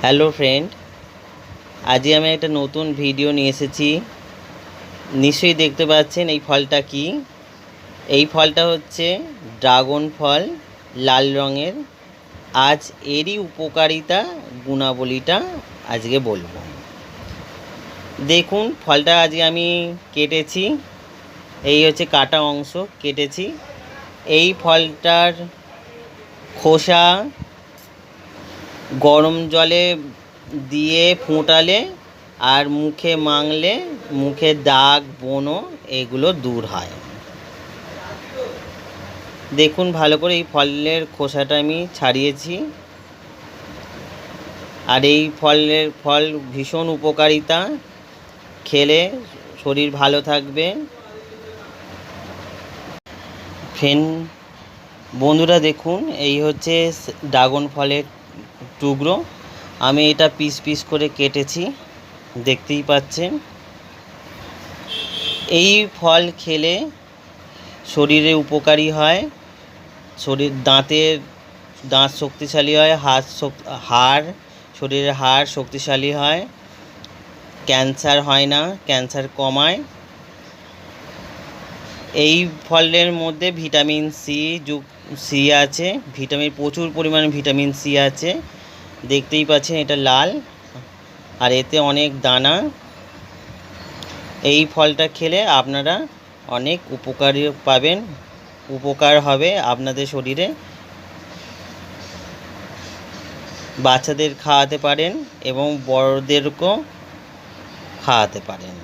Hello friend, আজকে আমি একটা নতুন ভিডিও নিয়ে এসেছি। নিশ্চয়ই দেখতে পাচ্ছেন এই ফলটা কি। এই ফলটা হচ্ছে ড্রাগন ফল, লাল রঙের। আজ এরই উপকারিতা গুণাবলীটা আজকে বলবো। দেখুন ফলটা আজকে আমি কেটেছি, এই হচ্ছে কাটা অংশ কেটেছি। এই ফলটার খোসা গরম জলে দিয়ে ফোটালে আর মুখে মাখলে মুখে দাগ ব্রণ এগুলো দূর হয়। দেখুন ভালো করে এই ফলের খোসাটা আমি ছাড়িয়েছি। আর এই ফল ভীষণ উপকারিতা, খেলে শরীর ভালো থাকবে। বন্ধুরা দেখুন, এই হচ্ছে ড্রাগন ফলের টুকরো। আমি এটা পিস পিস করে কেটেছি, দেখতেই পাচ্ছেন। এই ফল খেলে শরীরে উপকারী হয়, দাঁত শক্তিশালী হয়, শরীরের হাড় শক্তিশালী হয়, ক্যান্সার হয় না, ক্যান্সার কমায়। এই ফলের মধ্যে ভিটামিন সি আছে, প্রচুর পরিমাণে ভিটামিন সি আছে। দেখতেই পাচ্ছেন এটা লাল, আর এতে অনেক দানা। এই ফলটা খেলে আপনারা অনেক উপকার হবে আপনাদের শরীরে। বাচ্চাদের খাওয়াতে পারেন এবং বড়দেরকেও খাওয়াতে পারেন।